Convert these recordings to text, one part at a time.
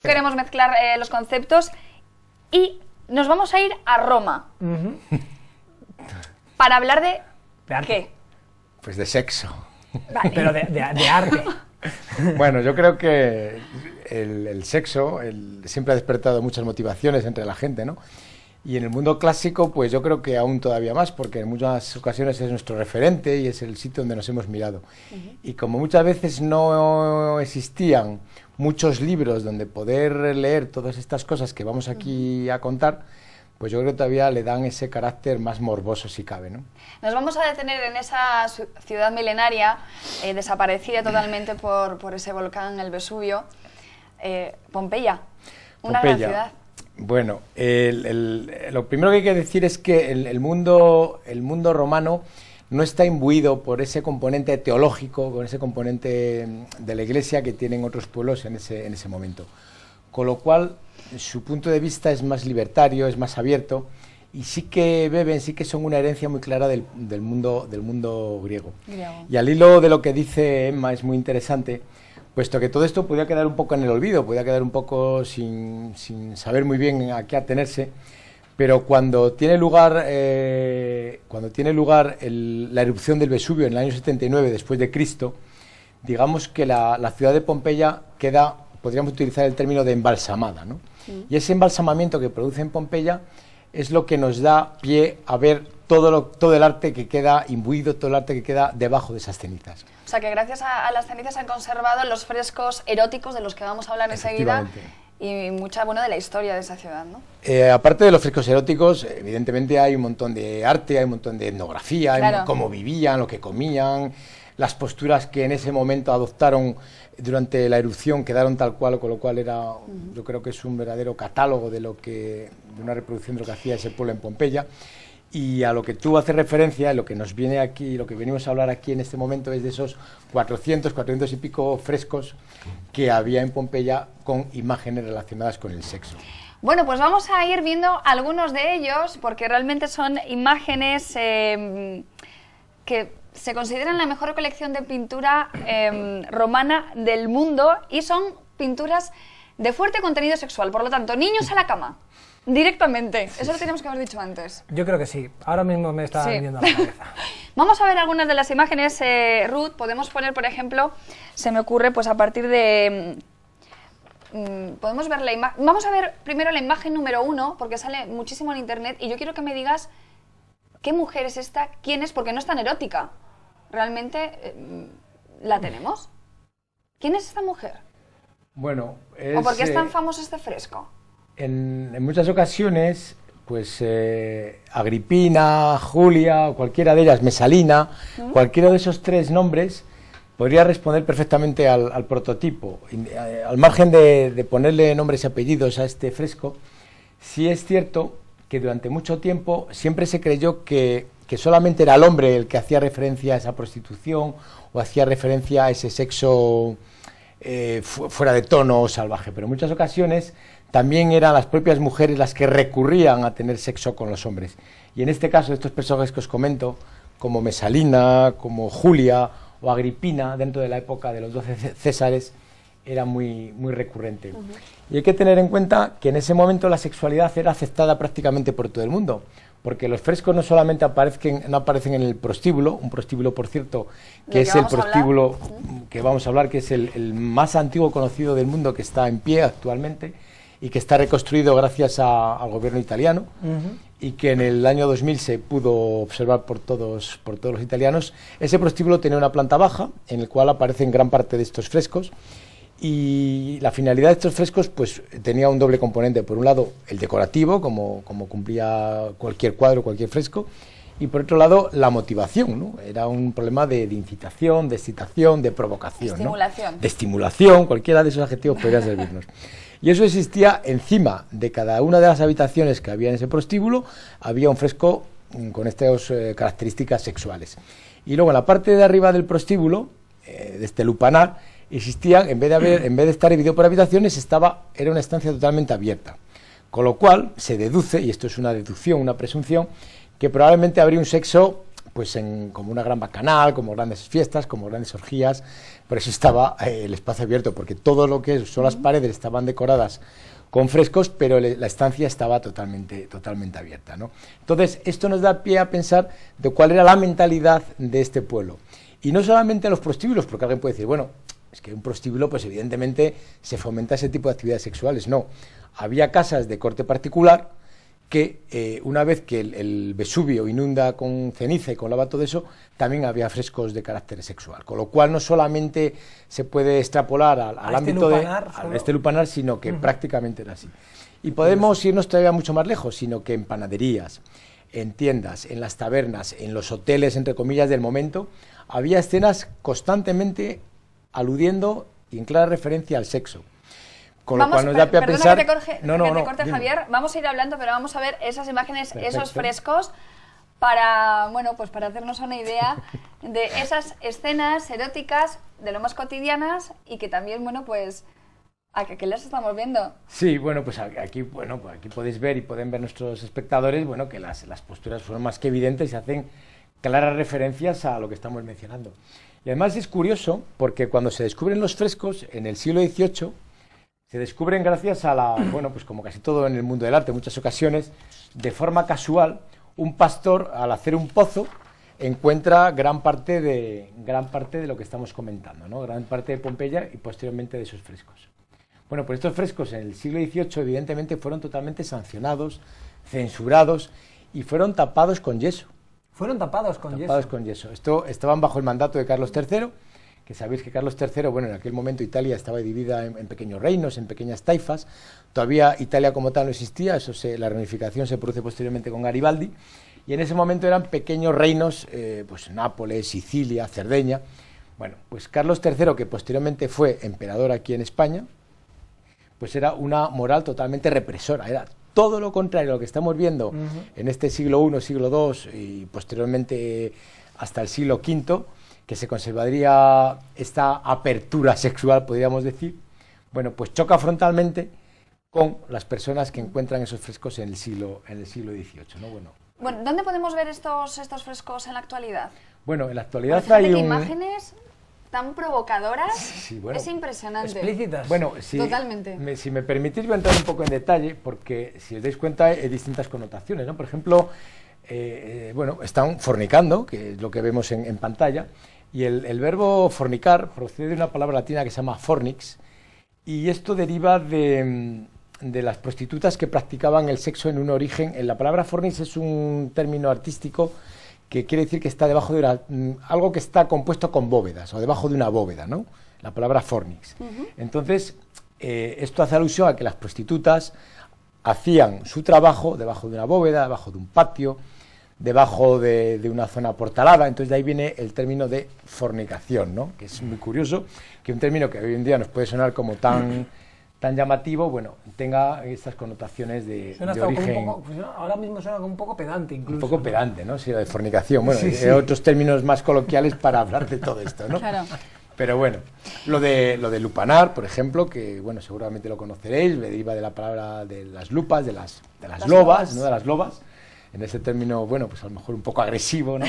Queremos mezclar los conceptos y nos vamos a ir a Roma para hablar de arte. ¿qué? Pues de sexo. Vale. Pero de arte. Bueno, yo creo que el sexo siempre ha despertado muchas motivaciones entre la gente, ¿no? Y en el mundo clásico, pues yo creo que aún todavía más, porque en muchas ocasiones es nuestro referente y es el sitio donde nos hemos mirado. Y como muchas veces no existían muchos libros donde poder leer todas estas cosas que vamos aquí a contar, pues yo creo que todavía le dan ese carácter más morboso si cabe, ¿no? Nos vamos a detener en esa ciudad milenaria, desaparecida totalmente por ese volcán, el Vesubio, Pompeya, una gran ciudad. Bueno, lo primero que hay que decir es que el mundo romano no está imbuido por ese componente teológico, con ese componente de la Iglesia que tienen otros pueblos en ese momento. Con lo cual, su punto de vista es más libertario, es más abierto, y sí que son una herencia muy clara del mundo griego. Y al hilo de lo que dice Emma, es muy interesante, puesto que todo esto podía quedar un poco en el olvido, podía quedar un poco sin saber muy bien a qué atenerse, pero cuando tiene lugar la erupción del Vesubio en el año 79 después de Cristo, digamos que la ciudad de Pompeya queda, podríamos utilizar el término de embalsamada, ¿no? Y ese embalsamamiento que produce en Pompeya es lo que nos da pie a ver todo el arte que queda imbuido, todo el arte que queda debajo de esas cenizas. O sea que gracias a las cenizas se han conservado los frescos eróticos de los que vamos a hablar enseguida y mucha de la historia de esa ciudad, ¿no? Aparte de los frescos eróticos, evidentemente hay un montón de arte, hay un montón de etnografía, claro, cómo vivían, lo que comían, las posturas que en ese momento adoptaron durante la erupción quedaron tal cual, con lo cual yo creo que es un verdadero catálogo de una reproducción de lo que hacía ese pueblo en Pompeya. Y a lo que tú haces referencia, lo que nos viene aquí, lo que venimos a hablar aquí en este momento es de esos 400 y pico frescos que había en Pompeya con imágenes relacionadas con el sexo. Bueno, pues vamos a ir viendo algunos de ellos porque realmente son imágenes que se consideran la mejor colección de pintura romana del mundo y son pinturas de fuerte contenido sexual, por lo tanto, niños a la cama. Directamente, eso lo teníamos que haber dicho antes. Yo creo que sí, ahora mismo me está viniendo a la cabeza. Vamos a ver algunas de las imágenes, Ruth. Podemos poner, por ejemplo, se me ocurre, pues a partir de... podemos ver la imagen... Vamos a ver primero la imagen número 1, porque sale muchísimo en internet, y yo quiero que me digas qué mujer es esta, quién es, porque no es tan erótica. Realmente, ¿la tenemos? ¿Quién es esta mujer? Bueno, ¿O por qué es tan famoso este fresco? En muchas ocasiones, pues Agripina, Julia, o cualquiera de ellas, Mesalina, cualquiera de esos tres nombres podría responder perfectamente al prototipo. Al margen de ponerle nombres y apellidos a este fresco, sí es cierto que durante mucho tiempo siempre se creyó que solamente era el hombre el que hacía referencia a esa prostitución o hacía referencia a ese sexo fuera de tono o salvaje, pero en muchas ocasiones también eran las propias mujeres las que recurrían a tener sexo con los hombres. Y en este caso, estos personajes que os comento, como Mesalina, como Julia o Agripina, dentro de la época de los 12 Césares, era muy recurrente. Y hay que tener en cuenta que en ese momento la sexualidad era aceptada prácticamente por todo el mundo, porque los frescos no solamente no aparecen en el prostíbulo, un prostíbulo, por cierto, que es el prostíbulo que vamos a hablar, que es el más antiguo conocido del mundo, que está en pie actualmente, y que está reconstruido gracias al gobierno italiano, y que en el año 2000 se pudo observar por todos los italianos. Ese prostíbulo tenía una planta baja, en el cual aparecen gran parte de estos frescos, y la finalidad de estos frescos pues tenía un doble componente: por un lado el decorativo, como cumplía cualquier cuadro, cualquier fresco, y por otro lado la motivación, ¿no? Era un problema de incitación, de excitación, de provocación, estimulación, ¿no? De estimulación, cualquiera de esos adjetivos podría servirnos. Y eso existía encima de cada una de las habitaciones que había en ese prostíbulo, había un fresco con estas características sexuales. Y luego en la parte de arriba del prostíbulo, de este lupanar, existía, en vez de estar dividido por habitaciones, era una estancia totalmente abierta. Con lo cual se deduce, y esto es una deducción, una presunción, que probablemente habría un sexo pues como una gran bacanal, como grandes fiestas, como grandes orgías. Por eso estaba el espacio abierto, porque todo lo que son las paredes estaban decoradas con frescos, pero la estancia estaba totalmente abierta, ¿no? Entonces, esto nos da pie a pensar de cuál era la mentalidad de este pueblo. Y no solamente los prostíbulos, porque alguien puede decir, bueno, es que un prostíbulo, pues evidentemente se fomenta ese tipo de actividades sexuales. No, había casas de corte particular que una vez que el Vesubio inunda con ceniza y con lava todo eso, también había frescos de carácter sexual, con lo cual no solamente se puede extrapolar al ámbito de este lupanar, sino que prácticamente era así. Y podemos irnos todavía mucho más lejos, sino que en panaderías, en tiendas, en las tabernas, en los hoteles, entre comillas, del momento, había escenas constantemente aludiendo y en clara referencia al sexo. Con lo cual nos da pie a pensar... Javier, vamos a ir hablando, pero vamos a ver esas imágenes, esos frescos, para, bueno, pues para hacernos una idea de esas escenas eróticas, de lo más cotidianas, y que también, bueno, pues, ¿a qué las estamos viendo? Sí, bueno, pues aquí podéis ver y pueden ver nuestros espectadores, bueno, que las posturas fueron más que evidentes y hacen claras referencias a lo que estamos mencionando. Y además es curioso, porque cuando se descubren los frescos, en el siglo XVIII, se descubren gracias a bueno, pues como casi todo en el mundo del arte, en muchas ocasiones, de forma casual, un pastor, al hacer un pozo, encuentra gran parte de lo que estamos comentando, ¿no? Gran parte de Pompeya y posteriormente de esos frescos. Bueno, pues estos frescos en el siglo XVIII, evidentemente, fueron totalmente sancionados, censurados y fueron tapados con yeso. Fueron tapados con yeso. Esto estaban bajo el mandato de Carlos III, que sabéis que Carlos III, bueno, en aquel momento Italia estaba dividida en pequeños reinos, en pequeñas taifas. Todavía Italia como tal no existía, la reunificación se produce posteriormente con Garibaldi, y en ese momento eran pequeños reinos, pues Nápoles, Sicilia, Cerdeña. Bueno, pues Carlos III, que posteriormente fue emperador aquí en España, pues era una moral totalmente represora, era todo lo contrario a lo que estamos viendo en este siglo I, siglo II y posteriormente hasta el siglo V, que se conservaría esta apertura sexual, podríamos decir. Bueno, pues choca frontalmente con las personas que encuentran esos frescos en el siglo XVIII, ¿no? Bueno, ¿dónde podemos ver estos frescos en la actualidad? Bueno, en la actualidad hay imágenes tan provocadoras, sí, bueno, es impresionante. Explícitas. Bueno, totalmente. Si me permitís, voy a entrar un poco en detalle, porque si os dais cuenta hay distintas connotaciones, ¿no? Por ejemplo, bueno, están fornicando, que es lo que vemos en pantalla, y el verbo fornicar procede de una palabra latina que se llama fornix, y esto deriva de las prostitutas que practicaban el sexo en un origen. La palabra fornix es un término artístico que quiere decir que está debajo de algo que está compuesto con bóvedas, o debajo de una bóveda, ¿no? La palabra fornix. Entonces, esto hace alusión a que las prostitutas hacían su trabajo debajo de una bóveda, debajo de un patio, debajo de una zona portalada. Entonces de ahí viene el término de fornicación, ¿no? Que es muy curioso que un término que hoy en día nos puede sonar como tan llamativo, bueno, tenga estas connotaciones de origen. Ahora mismo suena como un poco pedante incluso. Un poco pedante, ¿no? Sí, lo de fornicación. Bueno, sí. Otros términos más coloquiales para hablar de todo esto, ¿no? Claro. Pero bueno, lo de lupanar, por ejemplo, que bueno, seguramente lo conoceréis, deriva de la palabra de las lupas, de las lobas, ¿no? De las lobas. En ese término, bueno, pues a lo mejor un poco agresivo, ¿no?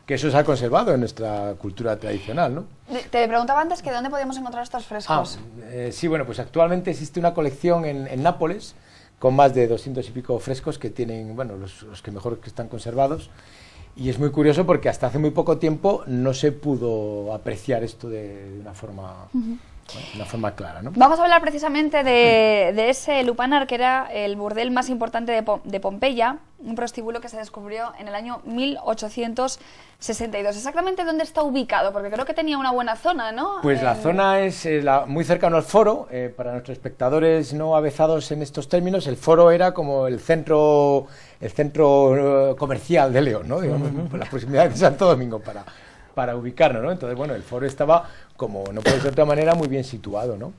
Que eso se ha conservado en nuestra cultura tradicional, ¿no? Te preguntaba antes que dónde podíamos encontrar estos frescos. Sí, bueno, pues actualmente existe una colección en Nápoles con más de 200 y pico frescos que tienen, bueno, los que mejor que están conservados. Y es muy curioso porque hasta hace muy poco tiempo no se pudo apreciar esto de una forma... una forma clara, ¿no? Vamos a hablar precisamente de ese lupanar, que era el burdel más importante de Pompeya, un prostíbulo que se descubrió en el año 1862. ¿Exactamente dónde está ubicado? Porque creo que tenía una buena zona, ¿no? Pues la zona es muy cercano al foro. Para nuestros espectadores no avezados en estos términos, el foro era como el centro comercial de León, ¿no? Digamos, por las proximidades de Santo Domingo para ubicarnos, ¿no? Entonces, bueno, el foro estaba, como no puede ser de otra manera, muy bien situado, ¿no?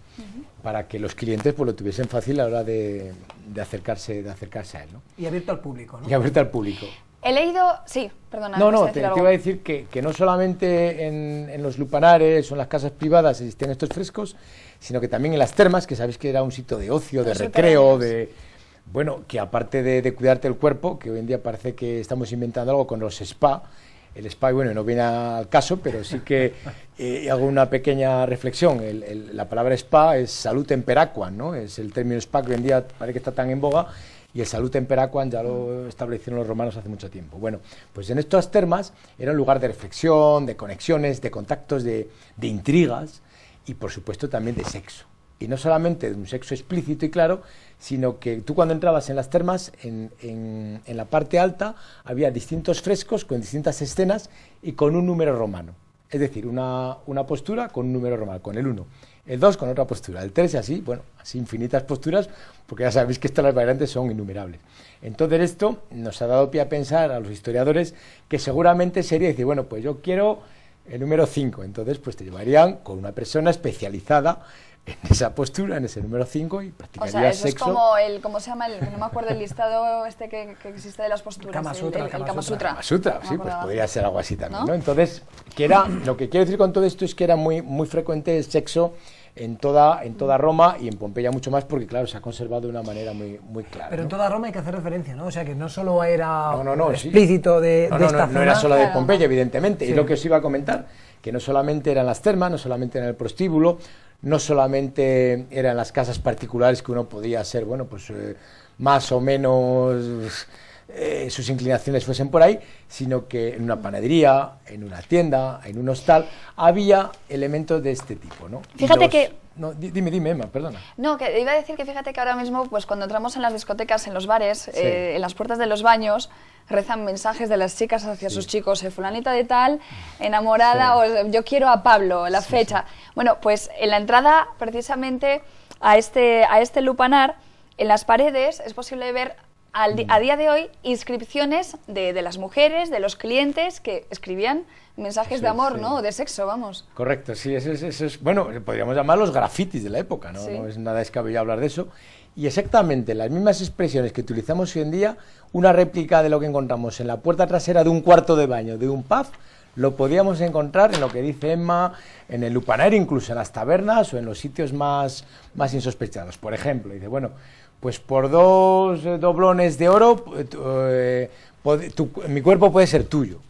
Para que los clientes pues lo tuviesen fácil a la hora de acercarse a él, ¿no? Y abierto al público, ¿no? Y abierto al público. He leído... Sí, perdona. No, te iba a decir que no solamente en los lupanares o en las casas privadas existían estos frescos, sino que también en las termas, que sabéis que era un sitio de ocio, de recreo, bueno, que aparte de cuidarte el cuerpo, que hoy en día parece que estamos inventando algo con los spa, el spa, bueno, no viene al caso, pero sí que hago una pequeña reflexión. La palabra spa es salud temperaquam, ¿no? Es el término spa que hoy en día parece que está tan en boga, y el salud temperaquam ya lo establecieron los romanos hace mucho tiempo. Bueno, pues en estas termas era un lugar de reflexión, de conexiones, de contactos, de intrigas y por supuesto también de sexo. Y no solamente de un sexo explícito y claro, sino que tú cuando entrabas en las termas, en la parte alta, había distintos frescos con distintas escenas y con un número romano. Es decir, una postura con un número romano, con el 1, el 2 con otra postura, el 3 y así, bueno, así infinitas posturas, porque ya sabéis que estas variantes son innumerables. Entonces esto nos ha dado pie a pensar a los historiadores que seguramente sería decir, bueno, pues yo quiero el número 5, entonces pues te llevarían con una persona especializada en esa postura, en ese número 5 y practicarías sexo. O sea, eso sexo. es como el, ¿cómo se llama? No me acuerdo el listado este que existe de las posturas. Kama Sutra, el Kama Sutra. Kama Sutra, No sí, me pues acordaba. podría ser algo así también, ¿No? ¿no? Entonces, que era, lo que quiero decir con todo esto es que era muy frecuente el sexo en toda Roma y en Pompeya mucho más porque, claro, se ha conservado de una manera muy clara. Pero en ¿no? toda Roma hay que hacer referencia, ¿no? O sea, que no solo era No, sí. explícito de No, esta no era zona. solo de Claro. Pompeya, evidentemente, Sí. es lo que os iba a comentar, que no solamente eran las termas, no solamente era el prostíbulo, no solamente eran las casas particulares que uno podía ser, bueno, pues más o menos sus inclinaciones fuesen por ahí, sino que en una panadería, en una tienda, en un hostal, había elementos de este tipo, ¿no? Y Fíjate que... No, dime, Emma, perdona. No, que iba a decir que fíjate que ahora mismo, pues cuando entramos en las discotecas, en los bares, Sí. en las puertas de los baños, rezan mensajes de las chicas hacia Sí. sus chicos, fulanita de tal, enamorada, Sí. o yo quiero a Pablo, la fecha. Bueno, pues en la entrada, precisamente, a este lupanar, en las paredes es posible ver a día de hoy inscripciones de las mujeres, de los clientes que escribían mensajes Sí, de amor, sí. ¿no? O de sexo, vamos. Correcto, sí, eso es, bueno, podríamos llamarlos grafitis de la época, ¿no? Sí. No es nada descabellado hablar de eso. Y exactamente las mismas expresiones que utilizamos hoy en día, una réplica de lo que encontramos en la puerta trasera de un cuarto de baño, de un pub, lo podíamos encontrar en lo que dice Emma, en el lupanar, incluso en las tabernas o en los sitios más insospechados. Por ejemplo, dice, bueno, pues por 2 doblones de oro, mi cuerpo puede ser tuyo.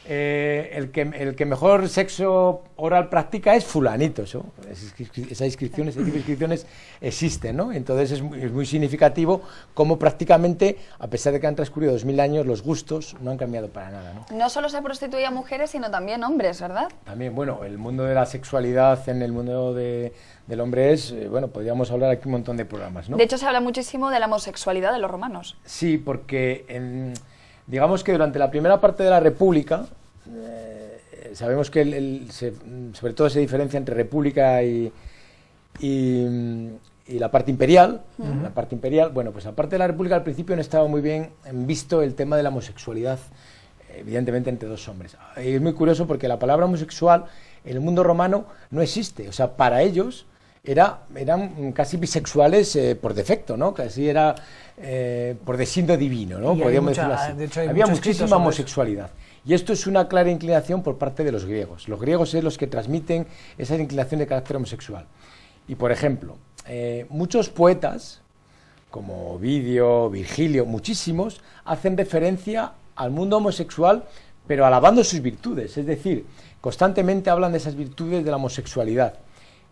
El que mejor sexo oral practica es fulanito, ¿no? Esas inscripciones, ese tipo de inscripciones existen, ¿no? Entonces es muy significativo cómo prácticamente, a pesar de que han transcurrido 2000 años, los gustos no han cambiado para nada, ¿no? No solo se prostituía a mujeres, sino también hombres, ¿verdad? También, bueno, el mundo de la sexualidad en el mundo del hombre es, bueno, podríamos hablar aquí un montón de programas, ¿no? De hecho, se habla muchísimo de la homosexualidad de los romanos. Sí, porque digamos que durante la primera parte de la República, sabemos que sobre todo se diferencia entre República y la parte imperial. La parte imperial, bueno, pues aparte de la República al principio no estaba muy bien visto el tema de la homosexualidad, evidentemente entre 2 hombres. Y es muy curioso porque la palabra homosexual en el mundo romano no existe, o sea, para ellos eran casi bisexuales por defecto, ¿no? Casi era por designio divino, ¿no? Y hay Podríamos mucha- decirlo así. de hecho, hay había mucho escrito muchísima sobre homosexualidad. Y esto es una clara inclinación por parte de los griegos. Los griegos es los que transmiten esa inclinación de carácter homosexual. Y, por ejemplo, muchos poetas, como Ovidio, Virgilio, muchísimos, hacen referencia al mundo homosexual, pero alabando sus virtudes. Es decir, constantemente hablan de esas virtudes de la homosexualidad.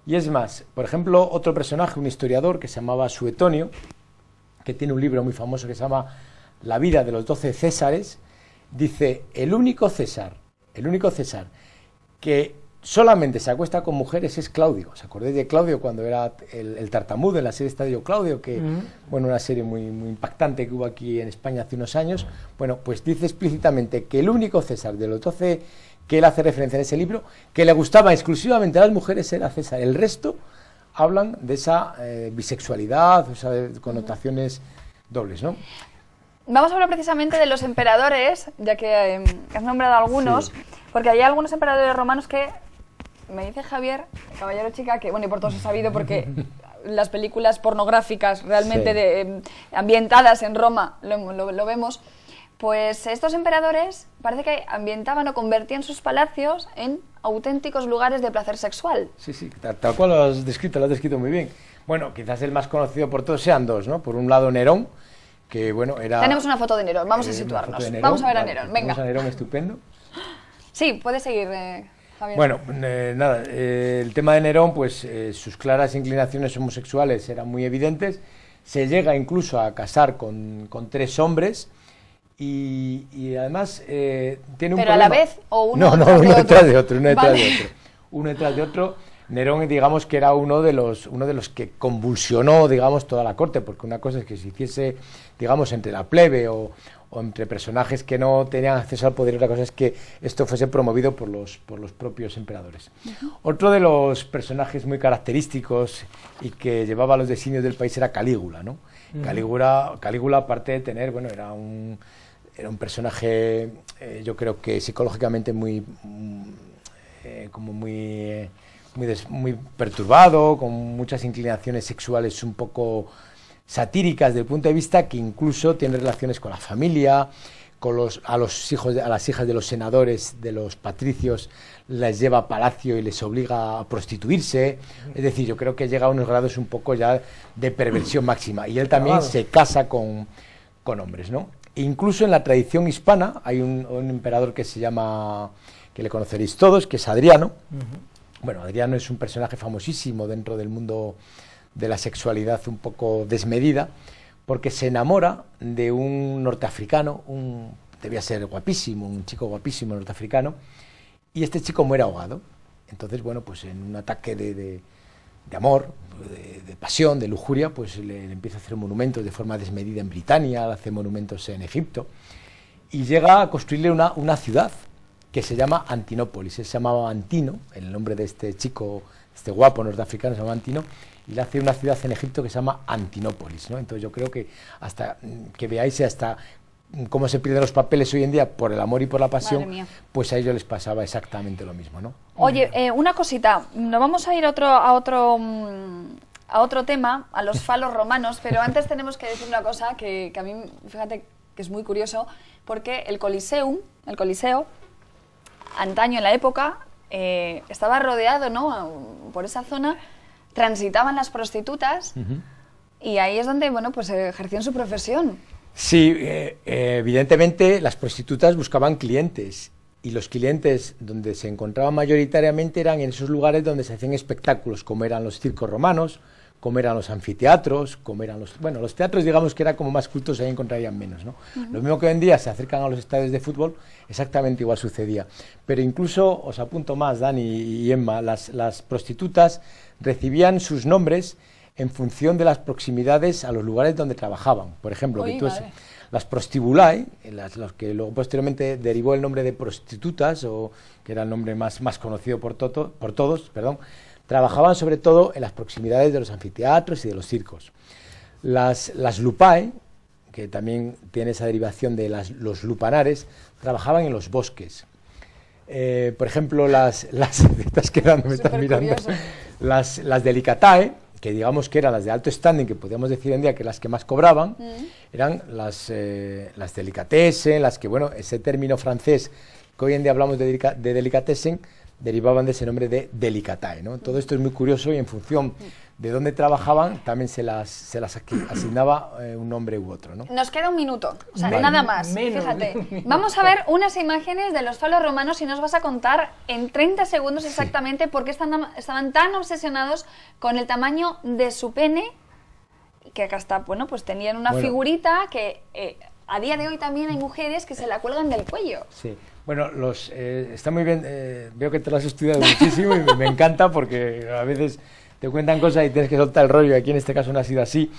Y es más, por ejemplo, otro personaje, un historiador que se llamaba Suetonio, que tiene un libro muy famoso que se llama La vida de los 12 Césares, dice, el único César que solamente se acuesta con mujeres es Claudio. ¿Os acordáis de Claudio cuando era el tartamudo en la serie Estadio Claudio? Que, bueno, una serie muy impactante que hubo aquí en España hace unos años. Bueno, pues dice explícitamente que el único César de los 12 que él hace referencia en ese libro, que le gustaba exclusivamente a las mujeres era César. El resto hablan de esa bisexualidad, o sea, de connotaciones dobles, ¿no? Vamos a hablar precisamente de los emperadores, ya que has nombrado algunos, Sí. porque hay algunos emperadores romanos que, me dice Javier, caballero chica, que bueno, y por todos he sabido porque las películas pornográficas realmente Sí. Ambientadas en Roma lo vemos, pues estos emperadores parece que ambientaban o convertían sus palacios en auténticos lugares de placer sexual. Sí, tal cual lo has descrito muy bien. Bueno, quizás el más conocido por todos sean 2, ¿no? Por un lado Nerón, que bueno, era... Tenemos una foto de Nerón, vamos a una situarnos. foto de Nerón, Vamos a ver a vale, Nerón, tenemos venga. a Nerón estupendo. Sí, puedes seguir, Javier. Bueno, nada, el tema de Nerón, pues sus claras inclinaciones homosexuales eran muy evidentes, se llega incluso a casar con 3 hombres y además tiene un ¿Pero problema. a la vez o uno No, detrás de uno otro? detrás de otro, uno detrás Vale. de otro. Uno detrás de otro. Nerón, digamos que era uno de los que convulsionó, digamos, toda la corte, porque una cosa es que se hiciese, digamos, entre la plebe o entre personajes que no tenían acceso al poder, otra cosa es que esto fuese promovido por los propios emperadores. Otro de los personajes muy característicos y que llevaba los designios del país era Calígula, ¿no? Calígula, aparte de tener, bueno, era un personaje, yo creo que psicológicamente muy perturbado, con muchas inclinaciones sexuales un poco satíricas desde el punto de vista que incluso tiene relaciones con la familia, a las hijas de los senadores, de los patricios, las lleva a palacio y les obliga a prostituirse. Es decir, yo creo que llega a unos grados un poco ya de perversión máxima. Y él también se casa con hombres, ¿no? E incluso en la tradición hispana hay un emperador que se llama, que le conoceréis todos, que es Adriano. Bueno, Adriano es un personaje famosísimo dentro del mundo de la sexualidad un poco desmedida, porque se enamora de un norteafricano, debía ser guapísimo, un chico guapísimo norteafricano, y este chico muere ahogado. Entonces, bueno, pues en un ataque de amor, de pasión, de lujuria, pues le empieza a hacer monumentos de forma desmedida en Britania, hace monumentos en Egipto, y llega a construirle una ciudad que se llama Antinópolis. Él se llamaba Antino, el nombre de este chico, este guapo norteafricano se llama Antino, y le hace una ciudad en Egipto que se llama Antinópolis, ¿no? Entonces yo creo que hasta que veáis hasta cómo se pierden los papeles hoy en día por el amor y por la pasión, pues a ellos les pasaba exactamente lo mismo, ¿no? Oye, una cosita, nos vamos a ir a otro tema, a los falos romanos, pero antes tenemos que decir una cosa que a mí, fíjate, que es muy curioso, porque el Coliseo, antaño en la época, estaba rodeado, ¿no? Por esa zona transitaban las prostitutas y ahí es donde, bueno, pues ejercían su profesión. Sí, evidentemente las prostitutas buscaban clientes y los clientes donde se encontraban mayoritariamente eran en esos lugares donde se hacían espectáculos, como eran los circos romanos, como eran los anfiteatros, como eran los teatros, digamos que era como más cultos, ahí encontrarían menos, ¿no? Lo mismo que hoy en día se acercan a los estadios de fútbol, exactamente igual sucedía. Pero incluso, os apunto más, Dani y Emma, las prostitutas recibían sus nombres en función de las proximidades a los lugares donde trabajajaban. Por ejemplo, las prostibulae, los que luego posteriormente derivó el nombre de prostitutas, o que era el nombre más conocido por todos, trabajaban sobre todo en las proximidades de los anfiteatros y de los circos. Las lupae, que también tiene esa derivación de los lupanares, trabajaban en los bosques. Por ejemplo, las delicatae, que digamos que eran las de alto standing, que podríamos decir en día que las que más cobraban, eran las delicatessen, las que, bueno, ese término francés que hoy en día hablamos de delicatessen, derivaban de ese nombre de delicatae, ¿no? Todo esto es muy curioso y en función de dónde trabajaban también se las asignaba un nombre u otro, ¿no? Nos queda un minuto, o sea, nada más, fíjate. Vamos a ver unas imágenes de los falos romanos y nos vas a contar en 30 segundos exactamente por qué estaban tan obsesionados con el tamaño de su pene, que acá está, bueno, pues tenían una figurita que a día de hoy también hay mujeres que se la cuelgan del cuello. Sí. Bueno, está muy bien, veo que te lo has estudiado muchísimo y me encanta porque a veces te cuentan cosas y tienes que soltar el rollo, y aquí en este caso no ha sido así.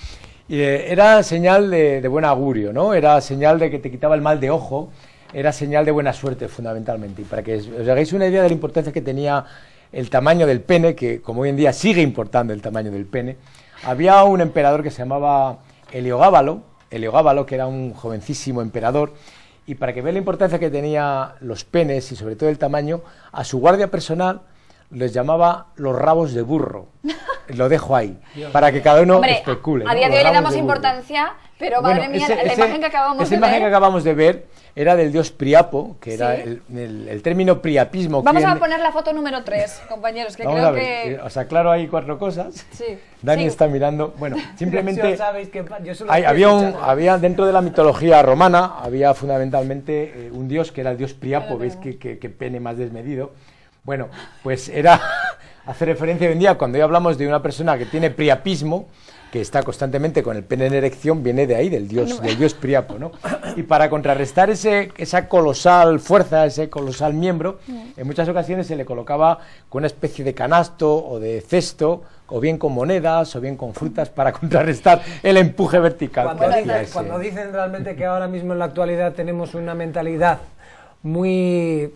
Era señal de buen augurio, ¿no? Era señal de que te quitaba el mal de ojo, era señal de buena suerte fundamentalmente. Y para que os hagáis una idea de la importancia que tenía el tamaño del pene, que como hoy en día sigue importando el tamaño del pene, había un emperador que se llamaba Heliogábalo, que era un jovencísimo emperador, y para que vean la importancia que tenía los penes y sobre todo el tamaño, a su guardia personal les llamaba los rabos de burro. lo dejo ahí, para que cada uno Hombre, especule. a día ¿no? de hoy le Los damos ramos de importancia, pero Bueno, madre mía, la imagen que acabamos esa de imagen ver... que acabamos de ver era del dios Priapo, que era Sí. el término priapismo. Vamos que a en- poner la foto número 3, compañeros, que Vamos creo a ver, que... os aclaro ahí 4 cosas. Sí. Dani Sí. está mirando. Bueno, simplemente sabéis que yo solo hay- estoy escuchando. había dentro de la mitología romana, había fundamentalmente un dios que era el dios Priapo, ¿veis qué pene más desmedido? Bueno, pues era, hace referencia hoy en día, cuando hoy hablamos de una persona que tiene priapismo, que está constantemente con el pene en erección, viene de ahí, del dios Priapo, ¿no? Y para contrarrestar esa colosal fuerza, ese colosal miembro, en muchas ocasiones se le colocaba con una especie de canasto o de cesto, o bien con monedas, o bien con frutas, para contrarrestar el empuje vertical. Cuando, que hacía dicen, ese- cuando dicen realmente que ahora mismo en la actualidad tenemos una mentalidad muy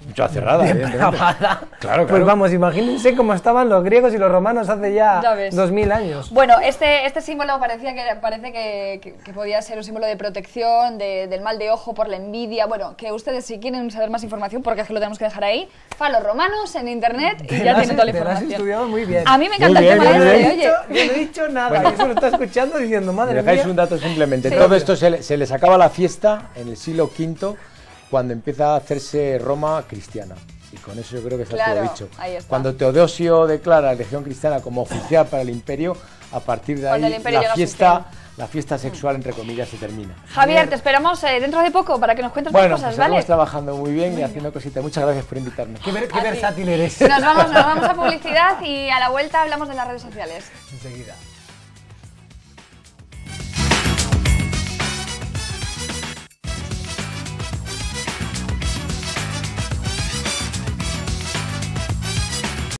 Mucha cerrada, evidentemente. depravada, Claro, pues claro. vamos, imagínense cómo estaban los griegos y los romanos hace Ya ya ves. 2000 años. Bueno, este símbolo parece que podía ser un símbolo de protección, del mal de ojo por la envidia. Bueno, que ustedes si quieren saber más información, porque es que lo tenemos que dejar ahí, falos romanos en internet y ya tienen toda la Te lo has información. estudiado muy bien. A mí me encanta Muy el bien, tema muy este, bien. oye. Yo no he dicho nada, y eso lo está escuchando diciendo, Me madre dejáis mía. un dato simplemente. Sí. Todo esto se les acaba la fiesta en el siglo V, cuando empieza a hacerse Roma cristiana. Y con eso yo creo que está Claro, todo dicho. ahí está. Cuando Teodosio declara la religión cristiana como oficial para el imperio, a partir de Cuando el ahí imperio llega a su la fiesta sexual, entre comillas, se termina. Javier, te esperamos dentro de poco para que nos cuentes Bueno, más cosas, pues ¿vale? estamos trabajando muy bien y haciendo cositas. Muchas gracias por invitarme. Qué A ti. versátil eres. Nos vamos a publicidad y a la vuelta hablamos de las redes sociales. Enseguida.